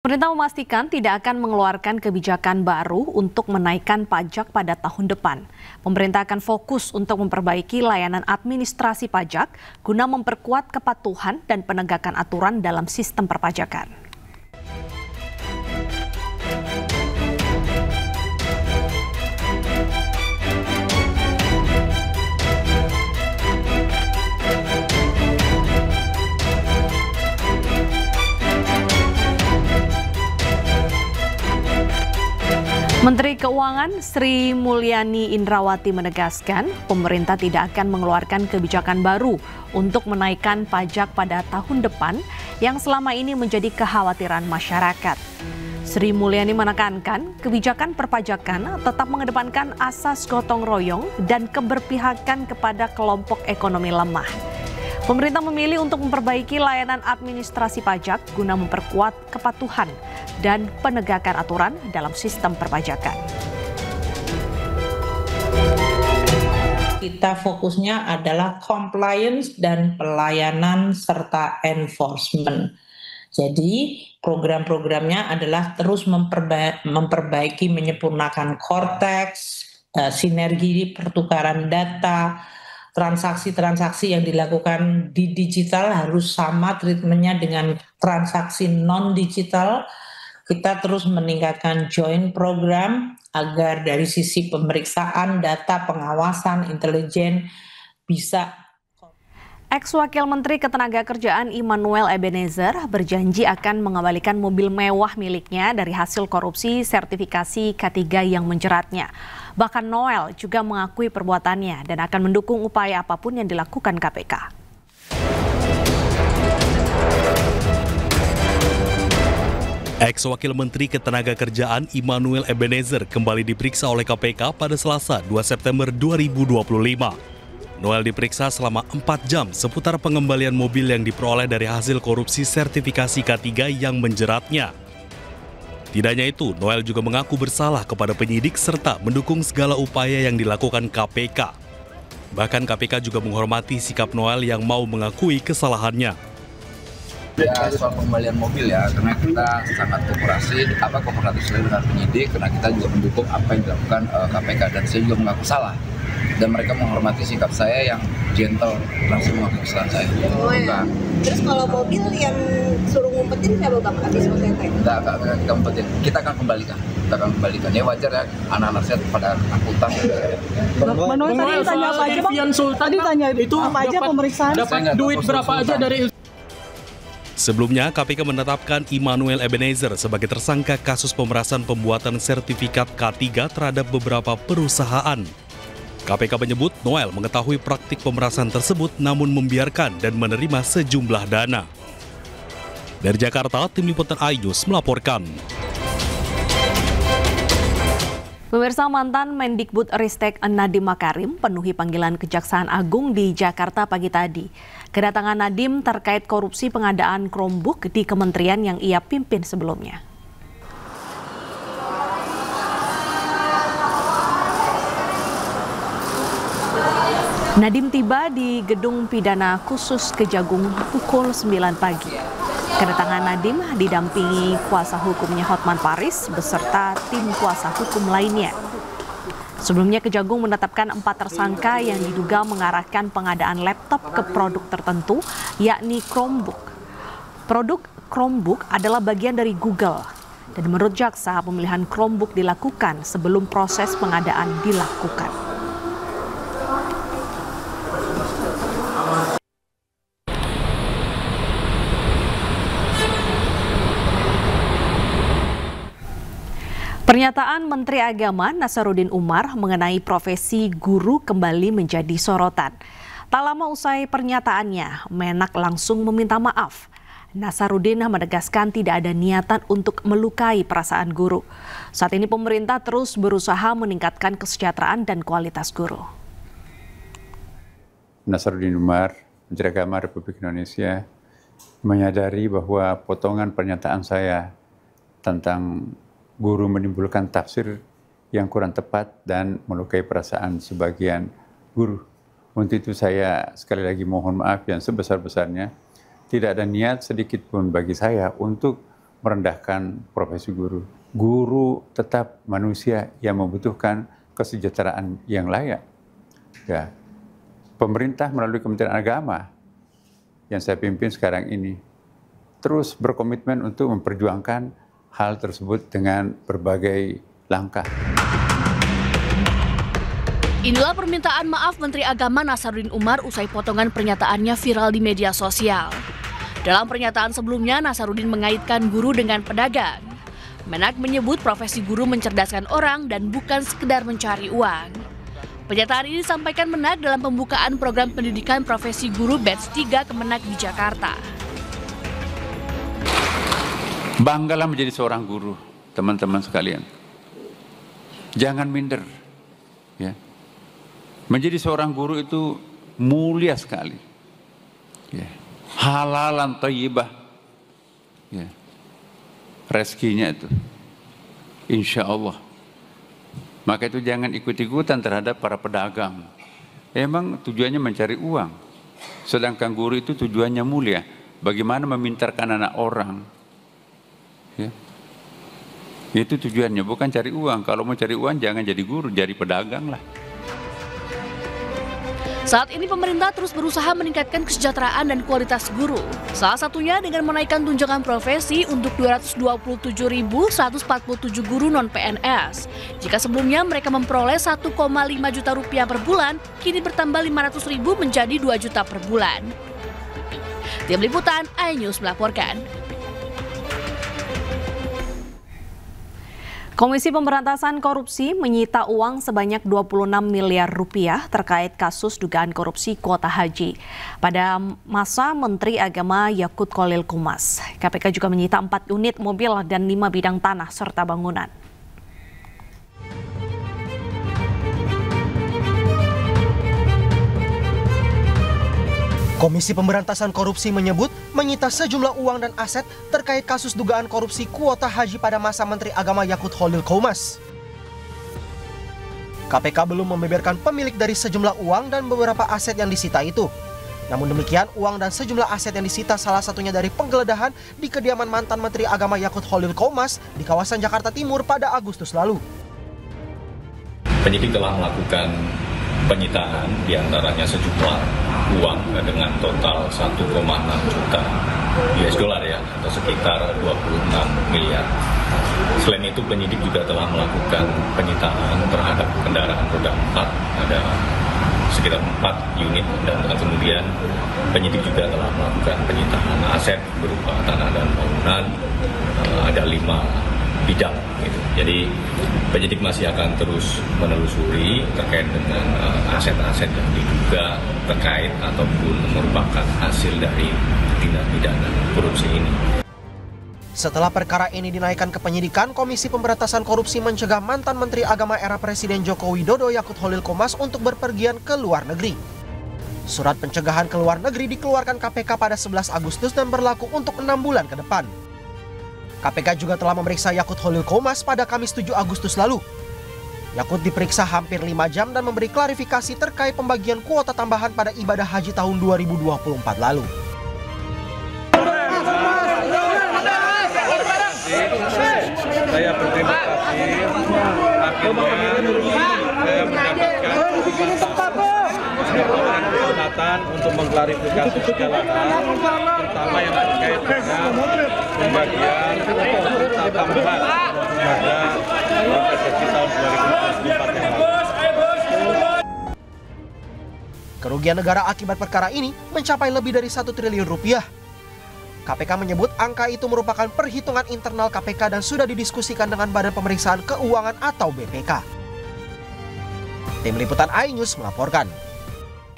Pemerintah memastikan tidak akan mengeluarkan kebijakan baru untuk menaikkan pajak pada tahun depan. Pemerintah akan fokus untuk memperbaiki layanan administrasi pajak guna memperkuat kepatuhan dan penegakan aturan dalam sistem perpajakan. Menteri Keuangan Sri Mulyani Indrawati menegaskan pemerintah tidak akan mengeluarkan kebijakan baru untuk menaikkan pajak pada tahun depan yang selama ini menjadi kekhawatiran masyarakat. Sri Mulyani menekankan kebijakan perpajakan tetap mengedepankan asas gotong royong dan keberpihakan kepada kelompok ekonomi lemah. Pemerintah memilih untuk memperbaiki layanan administrasi pajak guna memperkuat kepatuhan dan penegakan aturan dalam sistem perpajakan. Kita fokusnya adalah compliance dan pelayanan serta enforcement. Jadi program-programnya adalah terus memperbaiki, menyempurnakan Cortex, sinergi pertukaran data, transaksi-transaksi yang dilakukan di digital harus sama treatmentnya dengan transaksi non-digital. Kita terus meningkatkan joint program agar dari sisi pemeriksaan data, pengawasan, intelijen bisa. Ex-Wakil Menteri Ketenagakerjaan Immanuel Ebenezer berjanji akan mengembalikan mobil mewah miliknya dari hasil korupsi sertifikasi K3 yang menjeratnya. Bahkan Noel juga mengakui perbuatannya dan akan mendukung upaya apapun yang dilakukan KPK. Ex-Wakil Menteri Ketenagakerjaan Immanuel Ebenezer kembali diperiksa oleh KPK pada Selasa 2 September 2025. Noel diperiksa selama 4 jam seputar pengembalian mobil yang diperoleh dari hasil korupsi sertifikasi K3 yang menjeratnya. Tidak hanya itu, Noel juga mengaku bersalah kepada penyidik serta mendukung segala upaya yang dilakukan KPK. Bahkan KPK juga menghormati sikap Noel yang mau mengakui kesalahannya. Ya, soal pengembalian mobil ya, karena kita sangat kooperatif dengan penyidik, karena kita juga mendukung apa yang dilakukan KPK, dan saya juga mengaku salah. Dan mereka menghormati sikap saya yang gentle, langsung mengakui kesalahan saya. Oh ya. Terus kalau mobil yang suruh ngumpetin siapa Bang? Habis OTT? Enggak, kita ngumpetin. Kita akan kembalikan. Ya wajar ya, anak-anak saya pada takutan. Manuel tadi tanya apa aja Bang? Tadi tanya itu apa aja pemeriksaan? Dapat duit berapa aja dari. Sebelumnya, KPK menetapkan Immanuel Ebenezer sebagai tersangka kasus pemerasan pembuatan sertifikat K3 terhadap beberapa perusahaan. KPK menyebut Noel mengetahui praktik pemerasan tersebut namun membiarkan dan menerima sejumlah dana. Dari Jakarta, Tim Liputan iNews melaporkan. Pemirsa, mantan Mendikbudristek Nadiem Makarim penuhi panggilan Kejaksaan Agung di Jakarta pagi tadi. Kedatangan Nadiem terkait korupsi pengadaan Chromebook di kementerian yang ia pimpin sebelumnya. Nadiem tiba di Gedung Pidana Khusus Kejagung pukul 9 pagi. Kedatangan Nadiem didampingi kuasa hukumnya Hotman Paris beserta tim kuasa hukum lainnya. Sebelumnya Kejagung menetapkan 4 tersangka yang diduga mengarahkan pengadaan laptop ke produk tertentu, yakni Chromebook. Produk Chromebook adalah bagian dari Google. Dan menurut jaksa, pemilihan Chromebook dilakukan sebelum proses pengadaan dilakukan. Pernyataan Menteri Agama Nasaruddin Umar mengenai profesi guru kembali menjadi sorotan. Tak lama usai pernyataannya, Menak langsung meminta maaf. Nasaruddin menegaskan tidak ada niatan untuk melukai perasaan guru. Saat ini pemerintah terus berusaha meningkatkan kesejahteraan dan kualitas guru. Nasaruddin Umar, Menteri Agama Republik Indonesia, menyadari bahwa potongan pernyataan saya tentang guru menimbulkan tafsir yang kurang tepat dan melukai perasaan sebagian guru. Untuk itu saya sekali lagi mohon maaf yang sebesar-besarnya. Tidak ada niat sedikit pun bagi saya untuk merendahkan profesi guru. Guru tetap manusia yang membutuhkan kesejahteraan yang layak. Ya, pemerintah melalui Kementerian Agama yang saya pimpin sekarang ini terus berkomitmen untuk memperjuangkan hal tersebut dengan berbagai langkah. Inilah permintaan maaf Menteri Agama Nasaruddin Umar usai potongan pernyataannya viral di media sosial. Dalam pernyataan sebelumnya, Nasaruddin mengaitkan guru dengan pedagang. Menak menyebut profesi guru mencerdaskan orang dan bukan sekedar mencari uang. Pernyataan ini disampaikan Menak dalam pembukaan program pendidikan profesi guru batch 3 Kemenak di Jakarta. Banggalah menjadi seorang guru, teman-teman sekalian. Jangan minder. Ya. Menjadi seorang guru itu mulia sekali. Ya. Halalan thayyibah. Ya. Rezekinya itu. Insya Allah. Maka itu jangan ikut-ikutan terhadap para pedagang. Emang tujuannya mencari uang. Sedangkan guru itu tujuannya mulia. Bagaimana memintarkan anak orang. Ya. Itu tujuannya, bukan cari uang. Kalau mau cari uang jangan jadi guru, jadi pedagang lah. Saat ini pemerintah terus berusaha meningkatkan kesejahteraan dan kualitas guru. Salah satunya dengan menaikkan tunjangan profesi untuk 227.147 guru non-PNS. Jika sebelumnya mereka memperoleh 1,5 juta rupiah per bulan, kini bertambah 500.000 menjadi 2 juta per bulan. Tim Liputan iNews melaporkan. Komisi Pemberantasan Korupsi menyita uang sebanyak 26 miliar rupiah terkait kasus dugaan korupsi kuota haji pada masa Menteri Agama Yakut Khalil Qomas. KPK juga menyita 4 unit mobil dan 5 bidang tanah serta bangunan. Komisi Pemberantasan Korupsi menyebut menyita sejumlah uang dan aset terkait kasus dugaan korupsi kuota haji pada masa Menteri Agama Yakut Khalil Qomas. KPK belum membeberkan pemilik dari sejumlah uang dan beberapa aset yang disita itu. Namun demikian, uang dan sejumlah aset yang disita salah satunya dari penggeledahan di kediaman mantan Menteri Agama Yakut Khalil Qomas di kawasan Jakarta Timur pada Agustus lalu. Penyidik telah melakukan penyitaan diantaranya sejumlah uang dengan total 1,6 juta US dollar ya, atau sekitar 26 miliar. Selain itu penyidik juga telah melakukan penyitaan terhadap kendaraan roda 4, ada sekitar 4 unit, dan kemudian penyidik juga telah melakukan penyitaan aset berupa tanah dan bangunan, ada 5 bidang gitu. Jadi penyidik masih akan terus menelusuri terkait dengan aset-aset yang diduga terkait ataupun merupakan hasil dari tindak pidana korupsi ini. Setelah perkara ini dinaikkan ke penyidikan, Komisi Pemberantasan Korupsi mencegah mantan Menteri Agama era Presiden Joko Widodo Yakut Khalil Qomas untuk berpergian ke luar negeri. Surat pencegahan ke luar negeri dikeluarkan KPK pada 11 Agustus dan berlaku untuk 6 bulan ke depan. KPK juga telah memeriksa Yakut Khalil Qomas pada Kamis 7 Agustus lalu. Yakut diperiksa hampir 5 jam dan memberi klarifikasi terkait pembagian kuota tambahan pada ibadah haji tahun 2024 lalu. Saya berterima kasih, akhirnya saya mendapatkan kesempatan untuk mengklarifikasi segala hal, terutama yang terkait dengan pembagian kuota tambahan pada haji tahun 2024 yang lalu. Kerugian negara akibat perkara ini mencapai lebih dari 1 triliun rupiah. KPK menyebut angka itu merupakan perhitungan internal KPK dan sudah didiskusikan dengan Badan Pemeriksaan Keuangan atau BPK. Tim Liputan iNews melaporkan.